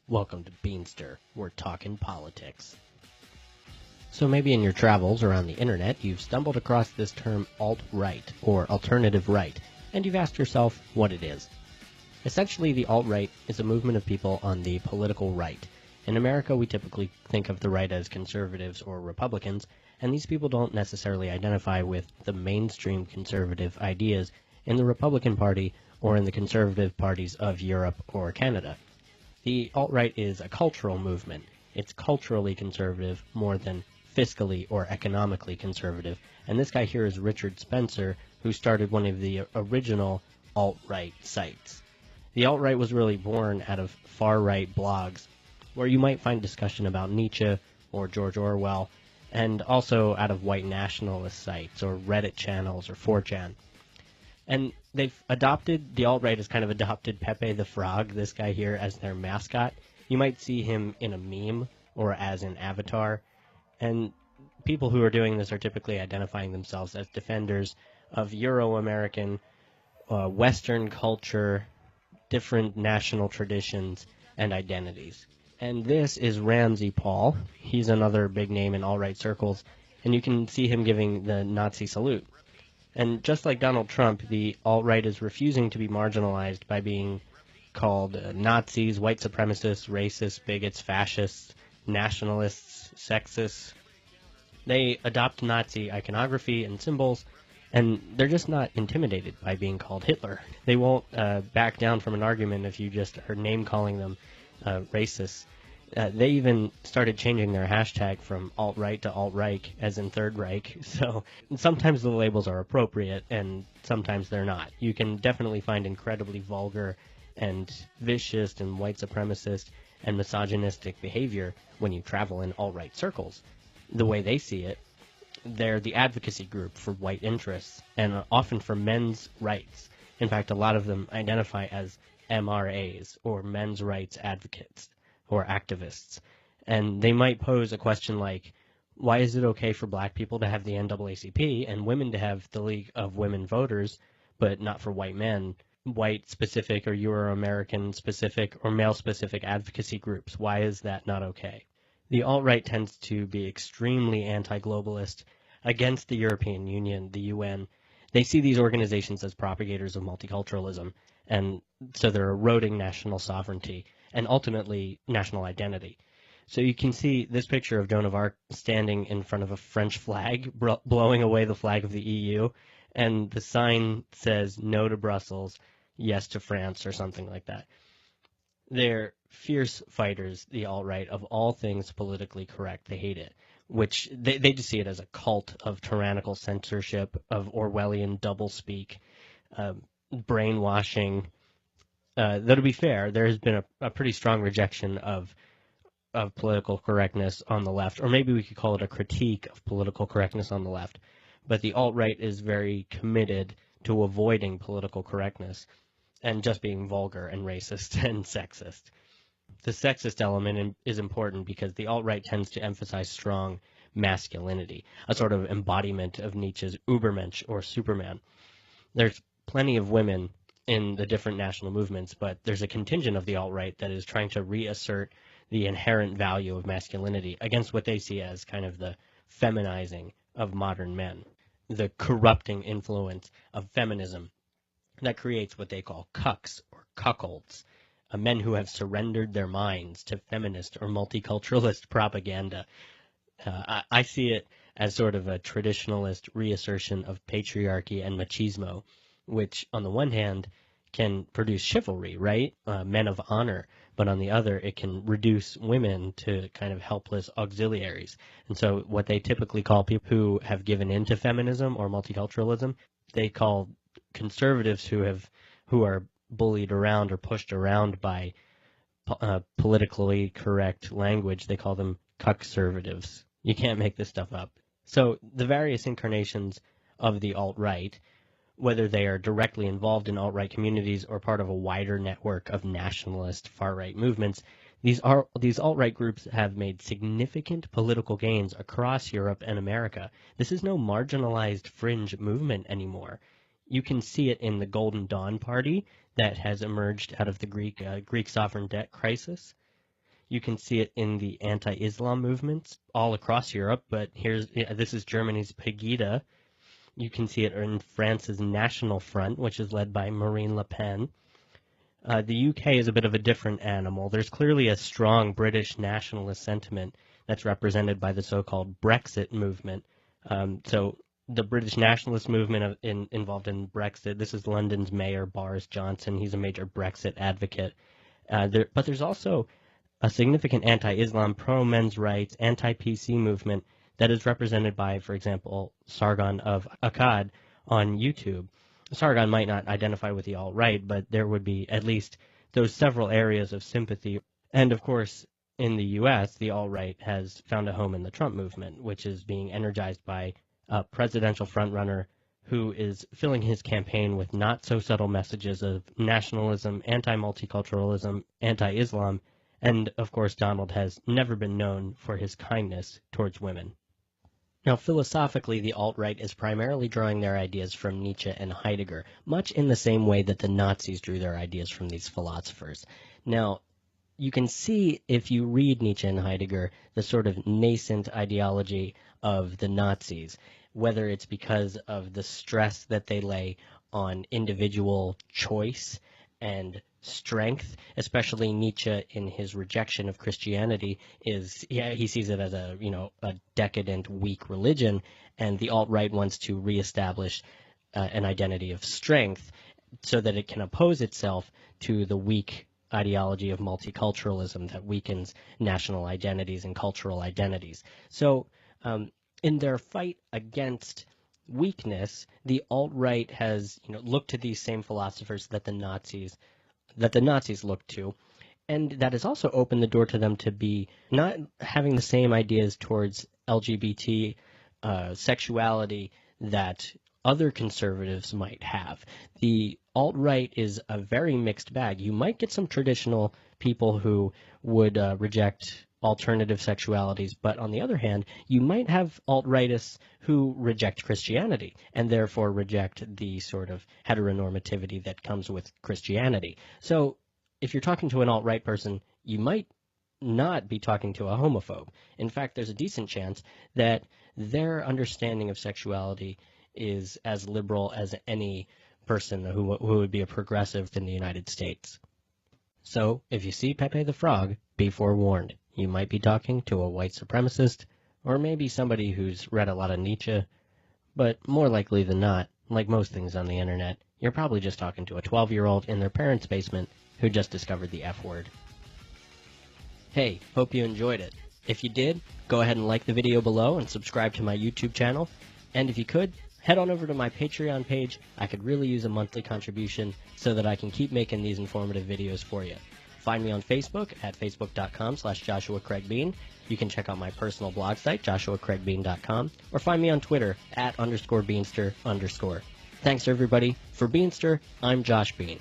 Welcome to Beanster. We're talking politics. So maybe in your travels around the internet, you've stumbled across this term alt-right, or alternative right, and you've asked yourself what it is. Essentially, the alt-right is a movement of people on the political right. In America, we typically think of the right as conservatives or Republicans, and these people don't necessarily identify with the mainstream conservative ideas in the Republican Party or in the conservative parties of Europe or Canada. The alt-right is a cultural movement. It's culturally conservative more than fiscally or economically conservative. And this guy here is Richard Spencer, who started one of the original alt-right sites. The alt-right was really born out of far-right blogs, where you might find discussion about Nietzsche or George Orwell, and also out of white nationalist sites or Reddit channels or 4chan. And the alt-right has kind of adopted Pepe the Frog, this guy here, as their mascot. You might see him in a meme or as an avatar. And people who are doing this are typically identifying themselves as defenders of Euro-American, Western culture, different national traditions, and identities. And this is Ramsey Paul. He's another big name in alt-right circles, and you can see him giving the Nazi salute. And just like Donald Trump, the alt-right is refusing to be marginalized by being called Nazis, white supremacists, racists, bigots, fascists, nationalists, sexists. They adopt Nazi iconography and symbols, and they're just not intimidated by being called Hitler. They won't back down from an argument if you just are name-calling them racists. They even started changing their hashtag from alt-right to alt-Reich, as in Third Reich. So sometimes the labels are appropriate, and sometimes they're not. You can definitely find incredibly vulgar and vicious and white supremacist and misogynistic behavior when you travel in alt-right circles. The way they see it, they're the advocacy group for white interests, and often for men's rights. In fact, a lot of them identify as MRAs, or men's rights advocates, or activists. And they might pose a question like, why is it okay for black people to have the NAACP and women to have the League of Women Voters, but not for white men? White-specific or Euro-American-specific or male-specific advocacy groups. Why is that not okay? The alt-right tends to be extremely anti-globalist, against the European Union, the UN. They see these organizations as propagators of multiculturalism, and so they're eroding national sovereignty and ultimately national identity. So you can see this picture of Joan of Arc standing in front of a French flag, blowing away the flag of the EU, and the sign says no to Brussels, yes to France, or something like that. They're fierce fighters, the alt-right, of all things politically correct. They hate it, which they just see it as a cult of tyrannical censorship, of Orwellian doublespeak, brainwashing. Though to be fair, there has been a pretty strong rejection of political correctness on the left, or maybe we could call it a critique of political correctness on the left. But the alt-right is very committed to avoiding political correctness and just being vulgar and racist and sexist. The sexist element is important because the alt-right tends to emphasize strong masculinity, a sort of embodiment of Nietzsche's Übermensch or Superman. There's plenty of women in the different national movements, but there's a contingent of the alt-right that is trying to reassert the inherent value of masculinity against what they see as kind of the feminizing of modern men, the corrupting influence of feminism that creates what they call cucks or cuckolds, men who have surrendered their minds to feminist or multiculturalist propaganda. I see it as sort of a traditionalist reassertion of patriarchy and machismo, which on the one hand can produce chivalry, right? Men of honor, but on the other it can reduce women to kind of helpless auxiliaries. And so what they typically call people who have given in to feminism or multiculturalism, they call conservatives who are bullied around or pushed around by politically correct language, they call them cuckservatives. You can't make this stuff up. So the various incarnations of the alt-right, whether they are directly involved in alt-right communities or part of a wider network of nationalist far-right movements, these alt-right groups have made significant political gains across Europe and America. This is no marginalized fringe movement anymore. You can see it in the Golden Dawn Party that has emerged out of the Greek sovereign debt crisis. You can see it in the anti-Islam movements all across Europe, but this is Germany's Pegida. You can see it in France's National Front, which is led by Marine Le Pen. The UK is a bit of a different animal. There's clearly a strong British nationalist sentiment that's represented by the so-called Brexit movement. So the British nationalist movement involved in Brexit, this is London's Mayor Boris Johnson. He's a major Brexit advocate. But there's also a significant anti-Islam, pro-men's rights, anti-PC movement that is represented by, for example, Sargon of Akkad on YouTube. Sargon might not identify with the alt-right, but there would be at least those several areas of sympathy. And of course, in the U.S., the alt-right has found a home in the Trump movement, which is being energized by a presidential frontrunner who is filling his campaign with not-so-subtle messages of nationalism, anti-multiculturalism, anti-Islam, and of course Donald has never been known for his kindness towards women. Now, philosophically, the alt-right is primarily drawing their ideas from Nietzsche and Heidegger, much in the same way that the Nazis drew their ideas from these philosophers. Now, you can see, if you read Nietzsche and Heidegger, the sort of nascent ideology of the Nazis, whether it's because of the stress that they lay on individual choice and strength, especially Nietzsche in his rejection of Christianity he sees it as a decadent, weak religion, and the alt-right wants to reestablish an identity of strength so that it can oppose itself to the weak ideology of multiculturalism that weakens national identities and cultural identities. So in their fight against weakness, the alt-right has looked to these same philosophers that the Nazis looked to, and that has also opened the door to them to be not having the same ideas towards LGBT sexuality that other conservatives might have. The alt-right is a very mixed bag. You might get some traditional people who would reject alternative sexualities, but on the other hand, you might have alt-rightists who reject Christianity and therefore reject the sort of heteronormativity that comes with Christianity. So if you're talking to an alt-right person, you might not be talking to a homophobe. In fact, there's a decent chance that their understanding of sexuality is as liberal as any person who would be a progressive in the United States. So if you see Pepe the Frog, be forewarned. You might be talking to a white supremacist, or maybe somebody who's read a lot of Nietzsche, but more likely than not, like most things on the internet, you're probably just talking to a 12-year-old in their parents' basement who just discovered the F word. Hey, hope you enjoyed it. If you did, go ahead and like the video below and subscribe to my YouTube channel, and if you could, head on over to my Patreon page. I could really use a monthly contribution so that I can keep making these informative videos for you. Find me on Facebook at facebook.com/JoshuaCraigBean. You can check out my personal blog site, joshuacraigbean.com, or find me on Twitter at _Beanster_. Thanks everybody. For Beanster, I'm Josh Bean.